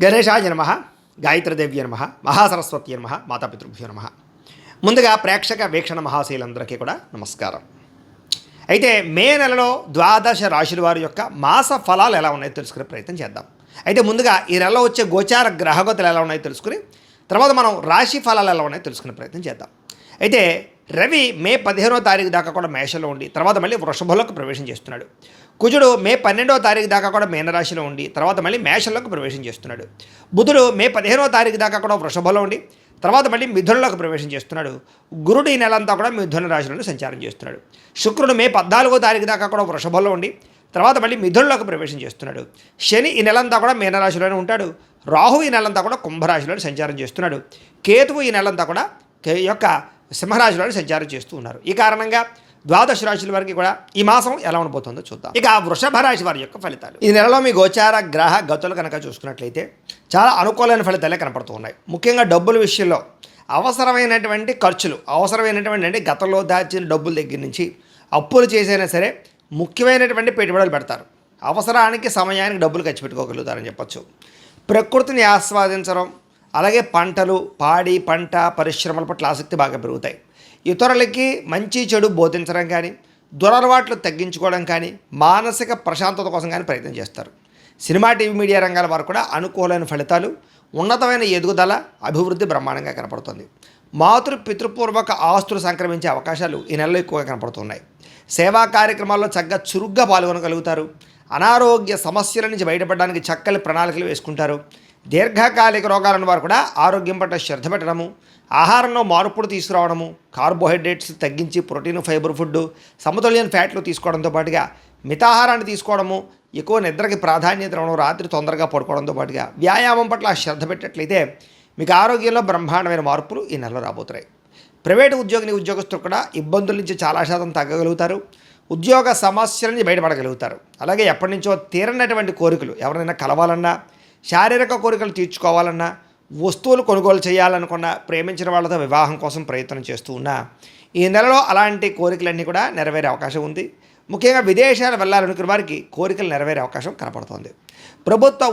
గణేశాయ నమ, గాయత్రీదేవ్య నమ, మహాసరస్వతి నమ, మాతాపితృభ్యో నమ. ముందుగా ప్రేక్షక వీక్షణ మహాశీలందరికీ కూడా నమస్కారం. అయితే మే నెలలో ద్వాదశ రాశుల వారి యొక్క మాస ఫలాలు ఎలా ఉన్నాయో తెలుసుకునే ప్రయత్నం చేద్దాం. అయితే ముందుగా ఈ నెలలో వచ్చే గోచార గ్రహగతులు ఎలా ఉన్నాయో తెలుసుకుని తర్వాత మనం రాశి ఫలాలు ఎలా ఉన్నాయో తెలుసుకునే ప్రయత్నం చేద్దాం. అయితే రవి మే 15వ తారీఖు దాకా కూడా మేషంలో ఉండి తర్వాత మళ్ళీ వృషభంలోకి ప్రవేశం చేస్తున్నాడు. కుజుడు మే 12వ తారీఖు దాకా కూడా మీనరాశిలో ఉండి తర్వాత మళ్ళీ మేషంలోకి ప్రవేశం చేస్తున్నాడు. బుధుడు మే 15వ తారీఖు దాకా కూడా వృషభంలో ఉండి తర్వాత మళ్ళీ మిథునంలోకి ప్రవేశం చేస్తున్నాడు. గురుడు ఈ నెలంతా కూడా మిథున రాశిలో సంచారం చేస్తున్నాడు. శుక్రుడు మే 14వ తారీఖు దాకా కూడా వృషభంలో ఉండి తర్వాత మళ్ళీ మిథునంలోకి ప్రవేశం చేస్తున్నాడు. శని ఈ నెలంతా కూడా మీనరాశిలోనే ఉంటాడు. రాహు ఈ నెలంతా కూడా కుంభరాశిలో సంచారం చేస్తున్నాడు. కేతువు ఈ నెలంతా కూడా యొక్క సింహరాశిలో సంచారం చేస్తూ ఉన్నారు. ఈ కారణంగా ద్వాదశ రాశుల వారికి కూడా ఈ మాసం ఎలా ఉండబోతుందో చూద్దాం. ఇక వృషభ రాశి వారి యొక్క ఫలితాలు ఈ నెలలో మీ గోచార గ్రహ గతులు కనుక చూసుకున్నట్లయితే చాలా అనుకూలమైన ఫలితాలే కనపడుతూ ఉన్నాయి. ముఖ్యంగా డబ్బుల విషయంలో అవసరమైనటువంటి ఖర్చులు అవసరమైనటువంటి అంటే గతంలో దాచిన డబ్బుల దగ్గర నుంచి అప్పులు చేసైనా సరే ముఖ్యమైనటువంటి పెట్టుబడులు పెడతారు. అవసరానికి సమయానికి డబ్బులు ఖర్చు పెట్టుకోగలుగుతారని చెప్పచ్చు. ప్రకృతిని ఆస్వాదించడం అలాగే పంటలు పాడి పంట పరిశ్రమల పట్ల ఆసక్తి బాగా పెరుగుతాయి. ఇతరులకి మంచి చెడు బోధించడం కానీ దురలవాట్లు తగ్గించుకోవడం కానీ మానసిక ప్రశాంతత కోసం కానీ ప్రయత్నం చేస్తారు. సినిమా టీవీ మీడియా రంగాల వారు కూడా అనుకూలమైన ఫలితాలు ఉన్నతమైన ఎదుగుదల అభివృద్ధి బ్రహ్మాండంగా కనపడుతుంది. మాతృ పితృపూర్వక ఆస్తులు సంక్రమించే అవకాశాలు ఈ నెలలో ఎక్కువగా కనపడుతున్నాయి. సేవా కార్యక్రమాల్లో చక్కగా చురుగ్గా పాల్గొనగలుగుతారు. అనారోగ్య సమస్యల నుంచి బయటపడడానికి చక్కని ప్రణాళికలు వేసుకుంటారు. దీర్ఘకాలిక రోగాలను వారు కూడా ఆరోగ్యం పట్ల శ్రద్ధ పెట్టడము, ఆహారంలో మార్పులు తీసుకురావడము, కార్బోహైడ్రేట్స్ తగ్గించి ప్రోటీన్ ఫైబర్ ఫుడ్ సమతుల్యం ఫ్యాట్లు తీసుకోవడంతో పాటుగా మితాహారాన్ని తీసుకోవడము, ఎక్కువ నిద్రకి ప్రాధాన్యత ఇవ్వడం, రాత్రి తొందరగా పడుకోవడంతో పాటుగా వ్యాయామం పట్ల శ్రద్ధ పెట్టినట్లయితే మీకు ఆరోగ్యంలో బ్రహ్మాండమైన మార్పులు ఈ నెలలో రాబోతున్నాయి. ప్రైవేటు ఉద్యోగస్తులు కూడా ఇబ్బందుల నుంచి చాలా శాతం తగ్గగలుగుతారు. ఉద్యోగ సమస్యల నుంచి బయటపడగలుగుతారు. అలాగే ఎప్పటి నుంచో తీరనటువంటి కోరికలు ఎవరైనా కలవాలన్నా శారీరక కోరికలు తీర్చుకోవాలన్నా వస్తువులు కొనుగోలు చేయాలనుకున్నా ప్రేమించిన వాళ్ళతో వివాహం కోసం ప్రయత్నం చేస్తూ ఉన్నా ఈ నెలలో అలాంటి కోరికలన్నీ కూడా నెరవేరే అవకాశం ఉంది. ముఖ్యంగా విదేశాలు వెళ్ళాలనుకున్న వారికి కోరికలు నెరవేరే అవకాశం కనపడుతోంది. ప్రభుత్వ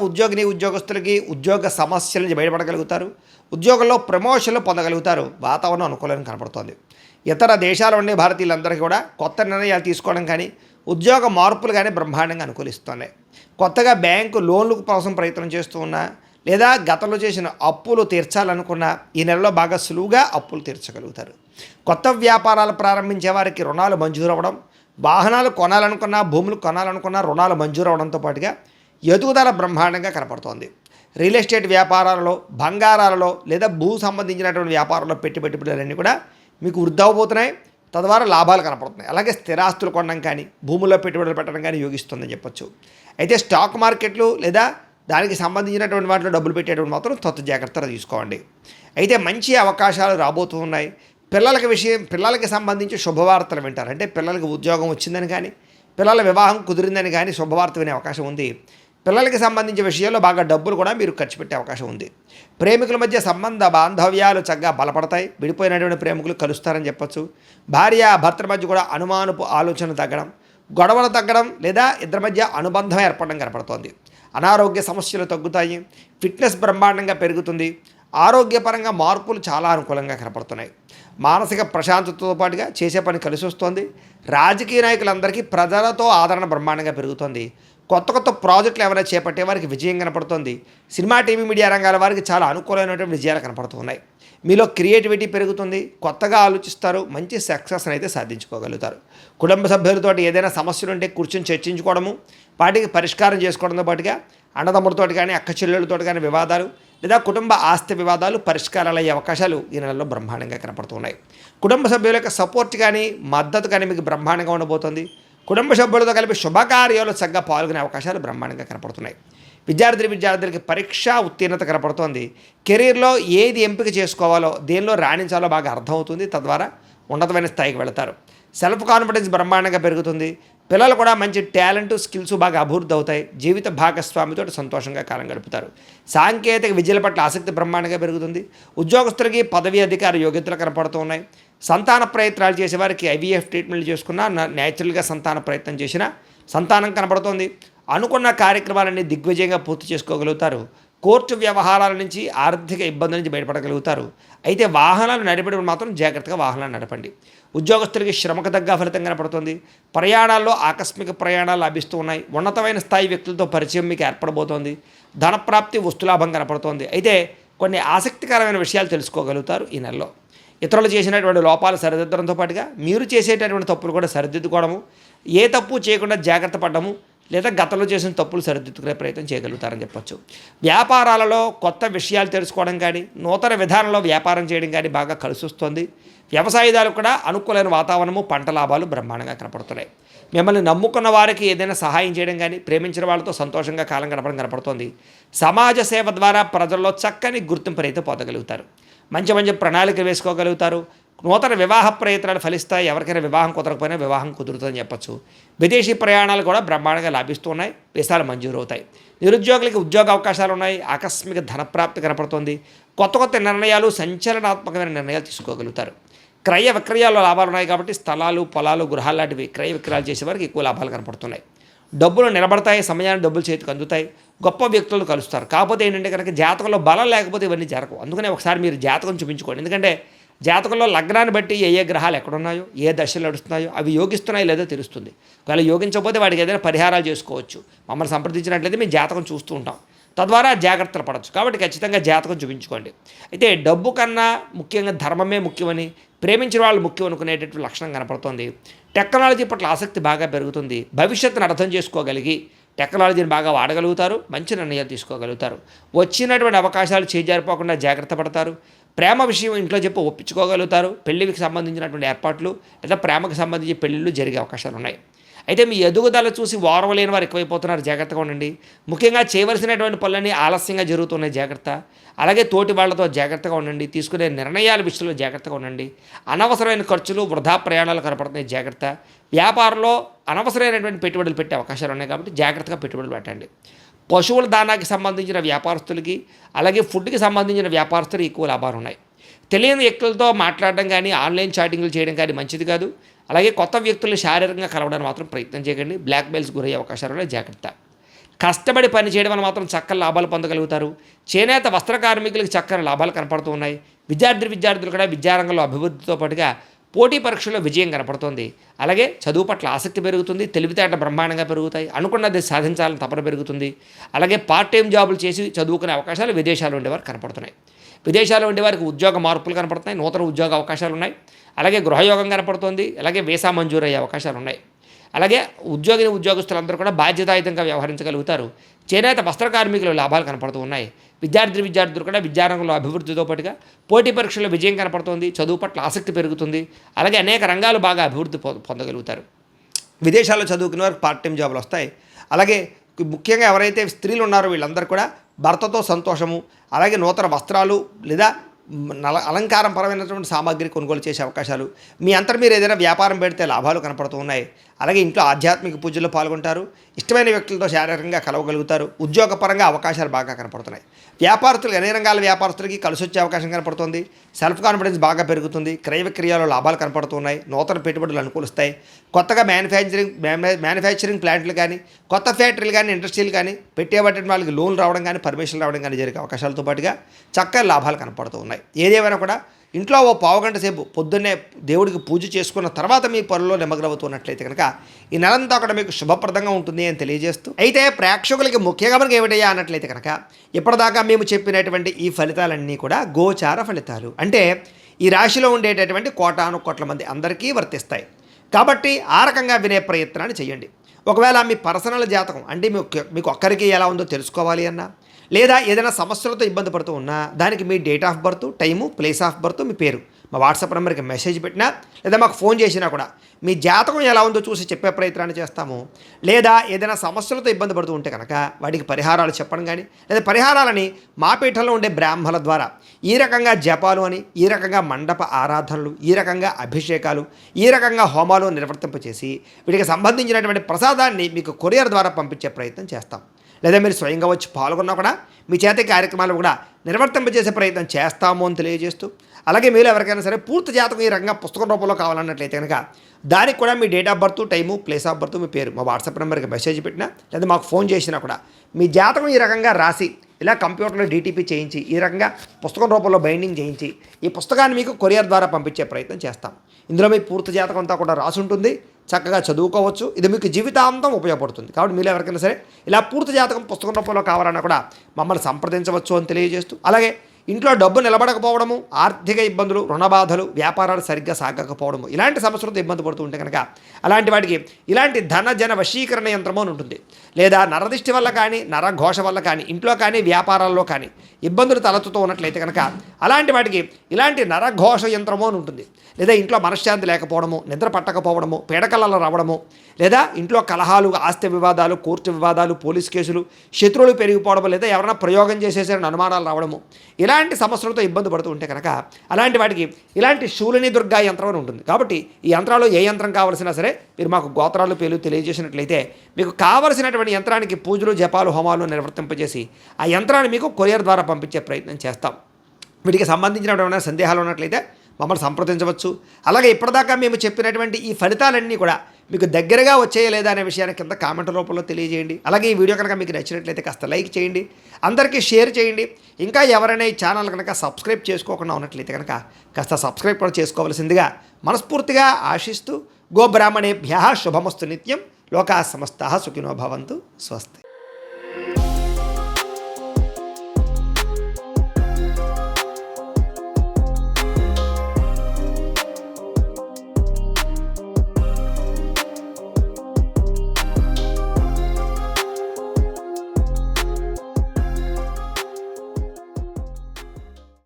ఉద్యోగస్తులకి ఉద్యోగ సమస్యల నుంచి బయటపడగలుగుతారు. ఉద్యోగంలో ప్రమోషన్లు పొందగలుగుతారు. వాతావరణం అనుకూలంగా కనపడుతోంది. ఇతర దేశాల ఉండే భారతీయులందరికీ కూడా కొత్త నిర్ణయాలు తీసుకోవడం కానీ ఉద్యోగ మార్పులు కానీ బ్రహ్మాండంగా అనుకూలిస్తున్నాయి. కొత్తగా బ్యాంకు లోన్ల కోసం ప్రయత్నం చేస్తూ ఉన్నా లేదా గతంలో చేసిన అప్పులు తీర్చాలనుకున్నా ఈ నెలలో బాగా సులువుగా అప్పులు తీర్చగలుగుతారు. కొత్త వ్యాపారాలు ప్రారంభించే వారికి రుణాలు మంజూరు అవ్వడం, వాహనాలు కొనాలనుకున్నా భూములు కొనాలనుకున్నా రుణాలు మంజూరు అవడంతో పాటుగా ఎదుగుదల బ్రహ్మాండంగా కనపడుతోంది. రియల్ ఎస్టేట్ వ్యాపారాలలో బంగారాలలో లేదా భూ సంబంధించినటువంటి వ్యాపారాల్లో పెట్టుబడులన్నీ కూడా మీకు వృద్ధి అవబోతున్నాయి. తద్వారా లాభాలు కనపడుతున్నాయి. అలాగే స్థిరాస్తులు కొనడం కానీ భూముల్లో పెట్టుబడులు పెట్టడం కానీ యోగిస్తుందని చెప్పొచ్చు. అయితే స్టాక్ మార్కెట్లు లేదా దానికి సంబంధించినటువంటి వాటిలో డబ్బులు పెట్టేటువంటి మాత్రం కొత్త జాగ్రత్తలు తీసుకోండి. అయితే మంచి అవకాశాలు రాబోతున్నాయి. పిల్లలకి సంబంధించి శుభవార్తలు వింటారు. అంటే పిల్లలకి ఉద్యోగం వచ్చిందని కానీ పిల్లల వివాహం కుదిరిందని కానీ శుభవార్త వినే అవకాశం ఉంది. పిల్లలకి సంబంధించిన విషయాల్లో బాగా డబ్బులు కూడా మీరు ఖర్చు పెట్టే అవకాశం ఉంది. ప్రేమికుల మధ్య సంబంధ బాంధవ్యాలు చక్కగా బలపడతాయి. విడిపోయినటువంటి ప్రేమికులు కలుస్తారని చెప్పచ్చు. భార్య భర్తల మధ్య కూడా అనుమానపు ఆలోచన తగ్గడం, గొడవలు తగ్గడం లేదా ఇద్దరి మధ్య అనుబంధం ఏర్పడడం కనపడుతోంది. అనారోగ్య సమస్యలు తగ్గుతాయి. ఫిట్నెస్ బ్రహ్మాండంగా పెరుగుతుంది. ఆరోగ్యపరంగా మార్పులు చాలా అనుకూలంగా కనపడుతున్నాయి. మానసిక ప్రశాంతతతో పాటుగా చేసే పని కలిసి వస్తుంది. రాజకీయ నాయకులందరికీ ప్రజలతో ఆదరణ బ్రహ్మాండంగా పెరుగుతుంది. కొత్త ప్రాజెక్టులు ఏమైనా చేపట్టే వారికి విజయం కనపడుతుంది. సినిమా టీవీ మీడియా రంగాల వారికి చాలా అనుకూలమైనటువంటి విజయాలు కనపడుతున్నాయి. మీలో క్రియేటివిటీ పెరుగుతుంది. కొత్తగా ఆలోచిస్తారు. మంచి సక్సెస్ని అయితే సాధించుకోగలుగుతారు. కుటుంబ సభ్యులతో ఏదైనా సమస్యలు ఉంటే కూర్చొని చర్చించుకోవడము, వాటికి పరిష్కారం చేసుకోవడంతో పాటుగా అన్నదమ్ములతో కానీ అక్క చెల్లెళ్ళతో కానీ వివాదాలు లేదా కుటుంబ ఆస్తి వివాదాలు పరిష్కారాలు అయ్యే అవకాశాలు ఈ నెలలో బ్రహ్మాండంగా కనపడుతున్నాయి. కుటుంబ సభ్యుల యొక్క సపోర్ట్ కానీ మద్దతు కానీ మీకు బ్రహ్మాండంగా ఉండబోతుంది. కుటుంబ సభ్యులతో కలిపి శుభకార్యాలు చక్కగా పాల్గొనే అవకాశాలు బ్రహ్మాండంగా కనపడుతున్నాయి. విద్యార్థులకి పరీక్షా ఉత్తీర్ణత కనపడుతోంది. కెరీర్లో ఏది ఎంపిక చేసుకోవాలో దేనిలో రాణించాలో బాగా అర్థమవుతుంది. తద్వారా ఉన్నతమైన స్థాయికి వెళతారు. సెల్ఫ్ కాన్ఫిడెన్స్ బ్రహ్మాండంగా పెరుగుతుంది. పిల్లలు కూడా మంచి టాలెంట్ స్కిల్స్ బాగా అభివృద్ధి అవుతాయి. జీవిత భాగస్వామితో సంతోషంగా కాలం గడుపుతారు. సాంకేతిక విద్యల పట్ల ఆసక్తి బ్రహ్మాండంగా పెరుగుతుంది. ఉద్యోగస్తులకి పదవి అధికార యోగ్యతలు కనపడుతూ ఉన్నాయి. సంతాన ప్రయత్నాలు చేసేవారికి ఐవీఎఫ్ ట్రీట్మెంట్లు చేసుకున్నా న్యాచురల్గా సంతాన ప్రయత్నం చేసినా సంతానం కనపడుతోంది. అనుకున్న కార్యక్రమాలన్నీ దిగ్విజయంగా పూర్తి చేసుకోగలుగుతారు. కోర్టు వ్యవహారాల నుంచి ఆర్థిక ఇబ్బందుల నుంచి బయటపడగలుగుతారు. అయితే వాహనాలు నడిపేటప్పుడు మాత్రం జాగ్రత్తగా వాహనాలు నడపండి. ఉద్యోగస్తులకి శ్రమకు తగ్గ ఫలితం కనపడుతుంది. ప్రయాణాల్లో ఆకస్మిక ప్రయాణాలు లభిస్తూ ఉన్నాయి. ఉన్నతమైన స్థాయి వ్యక్తులతో పరిచయం మీకు ఏర్పడబోతోంది. ధనప్రాప్తి, వస్తులాభం కనపడుతోంది. అయితే కొన్ని ఆసక్తికరమైన విషయాలు తెలుసుకోగలుగుతారు ఈ నెలలో. ఇతరులు చేసినటువంటి లోపాలు సరిదిద్దడంతో పాటుగా మీరు చేసేటటువంటి తప్పులు కూడా సరిదిద్దుకోవడము, ఏ తప్పు చేయకుండా జాగ్రత్త పడడము, లేదా గతంలో చేసిన తప్పులు సరిదిద్దుకునే ప్రయత్నం చేయగలుగుతారని చెప్పొచ్చు. వ్యాపారాలలో కొత్త విషయాలు తెలుసుకోవడం కానీ, నూతన విధానంలో వ్యాపారం చేయడం కానీ బాగా కలిసి వస్తుంది. వ్యవసాయదారులు కూడా అనుకూలమైన వాతావరణము, పంట లాభాలు బ్రహ్మాండంగా కనపడుతున్నాయి. మిమ్మల్ని నమ్ముకున్న వారికి ఏదైనా సహాయం చేయడం కానీ, ప్రేమించిన వాళ్ళతో సంతోషంగా కాలం గడపడం కనపడుతుంది. సమాజ సేవ ద్వారా ప్రజల్లో చక్కని గుర్తింపునైతే అయితే పొందగలుగుతారు. మంచి మంచి ప్రణాళికలు వేసుకోగలుగుతారు. నూతన వివాహ ప్రయత్నాలు ఫలిస్తాయి. ఎవరికైనా వివాహం కుదరకపోయినా వివాహం కుదురుతుందని చెప్పచ్చు. విదేశీ ప్రయాణాలు కూడా బ్రహ్మాండంగా లాభిస్తున్నాయి. వీసాలు మంజూరు అవుతాయి. నిరుద్యోగులకి ఉద్యోగ అవకాశాలు ఉన్నాయి. ఆకస్మిక ధనప్రాప్తి కనపడుతుంది. కొత్త కొత్త నిర్ణయాలు, సంచలనాత్మకమైన నిర్ణయాలు తీసుకోగలుగుతారు. క్రయ విక్రయాల్లో లాభాలు ఉన్నాయి కాబట్టి స్థలాలు, పొలాలు, గృహాలు లాంటివి క్రయ విక్రయాలు చేసేవారికి ఎక్కువ లాభాలు కనపడుతున్నాయి. డబ్బులు నిలబడతాయి. సమయాన్ని డబ్బులు చేతికి అందుతాయి. గొప్ప వ్యక్తులను కలుస్తారు. కాకపోతే ఏంటంటే కనుక జాతకంలో బలం లేకపోతే ఇవన్నీ జరగవు. అందుకనే ఒకసారి మీరు జాతకం చూపించుకోండి. ఎందుకంటే జాతకంలో లగ్నాన్ని బట్టి ఏ గ్రహాలు ఎక్కడున్నాయో, ఏ దశలు నడుస్తున్నాయో అవి యోగిస్తున్నాయో లేదో తెలుస్తుంది. ఒకవేళ యోగించకపోతే వాడికి ఏదైనా పరిహారాలు చేసుకోవచ్చు. మమ్మల్ని సంప్రదించినట్లయితే మేము జాతకం చూస్తూ ఉంటాం. తద్వారా జాగ్రత్తలు పడవచ్చు. కాబట్టి ఖచ్చితంగా జాతకం చూపించుకోండి. అయితే డబ్బు కన్నా ముఖ్యంగా ధర్మమే ముఖ్యమని, ప్రేమించిన వాళ్ళు ముఖ్యం అనుకునేటటువంటి లక్షణం కనపడుతుంది. టెక్నాలజీ పట్ల ఆసక్తి బాగా పెరుగుతుంది. భవిష్యత్తును అర్థం చేసుకోగలిగి టెక్నాలజీని బాగా వాడగలుగుతారు. మంచి నిర్ణయాలు తీసుకోగలుగుతారు. వచ్చినటువంటి అవకాశాలు చేజారిపోకుండా జాగ్రత్త పడతారు. ప్రేమ విషయం ఇంట్లో చెప్పి ఒప్పించుకోగలుగుతారు. పెళ్లికి సంబంధించినటువంటి ఏర్పాట్లు లేదా ప్రేమకు సంబంధించి పెళ్ళిళ్ళు జరిగే అవకాశాలు ఉన్నాయి. అయితే మీ ఎదుగుదల చూసి ఓర్వలేని వారు ఎక్కువైపోతున్నారు. జాగ్రత్తగా ఉండండి. ముఖ్యంగా చేయవలసినటువంటి పనులన్నీ ఆలస్యంగా జరుగుతున్నాయి. జాగ్రత్త. అలాగే తోటి వాళ్లతో జాగ్రత్తగా ఉండండి. తీసుకునే నిర్ణయాల విషయంలో జాగ్రత్తగా ఉండండి. అనవసరమైన ఖర్చులు, వృధా ప్రయాణాలు కనపడుతున్నాయి. జాగ్రత్త. వ్యాపారంలో అనవసరమైనటువంటి పెట్టుబడులు పెట్టే అవకాశాలు ఉన్నాయి కాబట్టి జాగ్రత్తగా పెట్టుబడులు పెట్టండి. పశువుల దానాకి సంబంధించిన వ్యాపారస్తులకి, అలాగే ఫుడ్కి సంబంధించిన వ్యాపారస్తులు ఎక్కువ లాభాలు ఉన్నాయి. తెలియని వ్యక్తులతో మాట్లాడడం కానీ, ఆన్లైన్ చాటింగ్లు చేయడం కానీ మంచిది కాదు. అలాగే కొత్త వ్యక్తులు శారీరకంగా కలవడానికి మాత్రం ప్రయత్నం చేయకండి. బ్లాక్మెయిల్స్ గురయ్యే అవకాశాలు ఉన్నాయి. జాగ్రత్త. కష్టపడి పని చేయడం వల్ల మాత్రం చక్కని లాభాలు పొందగలుగుతారు. చేనేత వస్త్ర కార్మికులకు చక్కని లాభాలు కనపడుతూ ఉన్నాయి. విద్యార్థులు కూడా విద్యారంగంలో అభివృద్ధితో పాటుగా పోటీ పరీక్షల్లో విజయం కనపడుతుంది. అలాగే చదువు పట్ల ఆసక్తి పెరుగుతుంది. తెలివితేటలు బ్రహ్మాండంగా పెరుగుతాయి. అనుకున్నది సాధించాలని తపన పెరుగుతుంది. అలాగే పార్ట్ టైం జాబులు చేసి చదువుకునే అవకాశాలు విదేశాల్లో ఉండేవారు కనపడుతున్నాయి. విదేశాల్లో ఉండేవారికి ఉద్యోగ మార్పులు కనపడుతున్నాయి. నూతన ఉద్యోగ అవకాశాలు ఉన్నాయి. అలాగే గృహయోగం కనపడుతుంది. అలాగే వీసా మంజూరు అయ్యే అవకాశాలు ఉన్నాయి. అలాగే ఉద్యోగస్తులందరూ కూడా బాధ్యతాయుతంగా వ్యవహరించగలుగుతారు. చేనేత వస్త్ర కార్మికులు లాభాలు కనపడుతూ ఉన్నాయి. విద్యార్థులు కూడా విద్యారంగంలో అభివృద్ధితో పాటుగా పోటీ పరీక్షల్లో విజయం కనపడుతుంది. చదువు పట్ల ఆసక్తి పెరుగుతుంది. అలాగే అనేక రంగాలు బాగా అభివృద్ధి పొందగలుగుతారు. విదేశాల్లో చదువుకునే వారికి పార్ట్ టైం జాబులు వస్తాయి. అలాగే ముఖ్యంగా ఎవరైతే స్త్రీలు ఉన్నారో వీళ్ళందరూ కూడా భర్తతో సంతోషము, అలాగే నూతన వస్త్రాలు లేదా అలంకారం పరమైనటువంటి సామాగ్రి కొనుగోలు చేసే అవకాశాలు, మీ అంతటా మీరు ఏదైనా వ్యాపారం పెడితే లాభాలు కనపడుతూ ఉన్నాయి. అలాగే ఇంట్లో ఆధ్యాత్మిక పూజల్లో పాల్గొంటారు. ఇష్టమైన వ్యక్తులతో శారీరకంగా కలవగలుగుతారు. ఉద్యోగపరంగా అవకాశాలు బాగా కనపడుతున్నాయి. వ్యాపారస్తులు అన్ని రంగాల వ్యాపారస్తులకి కలిసి వచ్చే అవకాశం కనపడుతుంది. సెల్ఫ్ కాన్ఫిడెన్స్ బాగా పెరుగుతుంది. క్రయ విక్రయాల్లో లాభాలు కనపడుతున్నాయి. నూతన పెట్టుబడులు అనుకూలిస్తాయి. కొత్తగా మ్యానుఫ్యాక్చరింగ్ ప్లాంట్లు కానీ, కొత్త ఫ్యాక్టరీలు కానీ, ఇండస్ట్రీలు కానీ పెట్టేబట్టిన వాళ్ళకి లోన్లు రావడం కానీ, పర్మిషన్లు రావడం కానీ జరిగే అవకాశాలతో పాటుగా చక్కని లాభాలు కనపడుతూ ఉన్నాయి. ఏదేమైనా కూడా ఇంట్లో ఓ పావుగంట సేపు పొద్దున్నే దేవుడికి పూజ చేసుకున్న తర్వాత మీ పనుల్లో నిమగ్నమవుతున్నట్లయితే కనుక ఈ నెలంతా కూడా మీకు శుభప్రదంగా ఉంటుంది అని తెలియజేస్తూ, అయితే ప్రేక్షకులకి ముఖ్యంగా మనకి ఏమిటయ్యా అన్నట్లయితే కనుక ఇప్పటిదాకా మేము చెప్పినటువంటి ఈ ఫలితాలన్నీ కూడా గోచార ఫలితాలు. అంటే ఈ రాశిలో ఉండేటటువంటి కోటాను కోట్ల మంది అందరికీ వర్తిస్తాయి. కాబట్టి ఆ రకంగా వినే ప్రయత్నాన్ని చేయండి. ఒకవేళ మీ పర్సనల్ జాతకం అంటే మీకు ఒక్కరికి ఎలా ఉందో తెలుసుకోవాలి అన్నా, లేదా ఏదైనా సమస్యలతో ఇబ్బంది పడుతూ ఉన్నా దానికి మీ date of birth, time, place of birth, మీ పేరు మా వాట్సాప్ నెంబర్కి మెసేజ్ పెట్టినా లేదా మాకు ఫోన్ చేసినా కూడా మీ జాతకం ఎలా ఉందో చూసి చెప్పే ప్రయత్నాన్ని చేస్తాము. లేదా ఏదైనా సమస్యలతో ఇబ్బంది పడుతూ ఉంటే కనుక వాటికి పరిహారాలు చెప్పడం కానీ, లేదా పరిహారాలని మా పీఠంలో ఉండే బ్రాహ్మణుల ద్వారా ఈ రకంగా జపాలు అని, ఈ రకంగా మండప ఆరాధనలు, ఈ రకంగా అభిషేకాలు, ఈ రకంగా హోమాలు నిర్వర్తింపచేసి వీటికి సంబంధించినటువంటి ప్రసాదాన్ని మీకు కొరియర్ ద్వారా పంపించే ప్రయత్నం చేస్తాం. లేదా మీరు స్వయంగా వచ్చి పాల్గొన్నా కూడా మీ చేత కార్యక్రమాలు కూడా నిర్వర్తింపజేసే ప్రయత్నం చేస్తాము అని తెలియజేస్తూ, అలాగే మీరు ఎవరికైనా సరే పూర్తి జాతకం ఈ రకంగా పుస్తకం రూపంలో కావాలన్నట్లయితే కనుక దానికి కూడా మీ date of birth, time, place of birth, మీ పేరు మా వాట్సాప్ నెంబర్కి మెసేజ్ పెట్టినా లేదా మాకు ఫోన్ చేసినా కూడా మీ జాతకం ఈ రకంగా రాసి ఇలా కంప్యూటర్లో డీటీపీ చేయించి ఈ రకంగా పుస్తకం రూపంలో బైండింగ్ చేయించి ఈ పుస్తకాన్ని మీకు కొరియర్ ద్వారా పంపించే ప్రయత్నం చేస్తాం. ఇందులో మీ పూర్తి జాతకం అంతా కూడా రాసి ఉంటుంది, చక్కగా చదువుకోవచ్చు. ఇది మీకు జీవితాంతం ఉపయోగపడుతుంది. కాబట్టి మీరు ఎవరికైనా సరే ఇలా పూర్తి జాతకం పుస్తకం రూపంలో కావాలన్నా కూడా మమ్మల్ని సంప్రదించవచ్చు అని తెలియజేస్తూ, అలాగే ఇంట్లో డబ్బు నిలబడకపోవడము, ఆర్థిక ఇబ్బందులు, రుణబాధలు, వ్యాపారాలు సరిగ్గా సాగకపోవడము, ఇలాంటి సమస్యలతో ఇబ్బంది పడుతూ ఉంటే కనుక అలాంటి వాటికి ఇలాంటి ధన వశీకరణ యంత్రము అని ఉంటుంది. లేదా నరదిష్టి వల్ల కానీ, నరఘోష వల్ల కానీ, ఇంట్లో కానీ వ్యాపారాల్లో కానీ ఇబ్బందులు తలెత్తుతూ ఉన్నట్లయితే కనుక అలాంటి వాటికి ఇలాంటి నరఘోష యంత్రము అని ఉంటుంది. లేదా ఇంట్లో మనశ్శాంతి లేకపోవడము, నిద్ర పట్టకపోవడము, పీడకలలు రావడము, లేదా ఇంట్లో కలహాలు, ఆస్తి వివాదాలు, కోర్టు వివాదాలు, పోలీస్ కేసులు, శత్రువులు పెరిగిపోవడము, లేదా ఎవరైనా ప్రయోగం చేసేసారని అనుమానాలు రావడము, ఇలాంటి సమస్యలతో ఇబ్బంది పడుతూ ఉంటే కనుక అలాంటి వాటికి ఇలాంటి శూలిని దుర్గా యంత్రం అని ఉంటుంది. కాబట్టి ఈ యంత్రాలు ఏ యంత్రం కావాల్సినా సరే మీరు మాకు గోత్రాలు పేర్లు తెలియజేసినట్లయితే మీకు కావలసినటువంటి యంత్రానికి పూజలు, జపాలు, హోమాలు నిర్వర్తింపజేసి ఆ యంత్రాన్ని మీకు కొరియర్ ద్వారా పంపించే ప్రయత్నం చేస్తాం. వీటికి సంబంధించినటువంటి సందేహాలు ఉన్నట్లయితే మమ్మల్ని సంప్రదించవచ్చు. అలాగే ఇప్పటిదాకా మేము చెప్పినటువంటి ఈ ఫలితాలన్నీ కూడా మీకు దగ్గరగా వచ్చేయ లేదా అనే విషయాన్ని కింద కామెంట్ రూపంలో తెలియజేయండి. అలాగే ఈ వీడియో కనుక మీకు నచ్చినట్లయితే కాస్త లైక్ చేయండి, అందరికీ షేర్ చేయండి. ఇంకా ఎవరైనా ఈ ఛానల్ కనుక సబ్స్క్రైబ్ చేసుకోకుండా ఉన్నట్లయితే కనుక కాస్త సబ్స్క్రైబ్ కూడా చేసుకోవాల్సిందిగా మనస్ఫూర్తిగా ఆశిస్తూ, గోబ్రాహ్మణేభ్యః శుభమస్తు నిత్యం, లోకాः సమస్తాः సుఖినో భవంతు. స్వస్తి.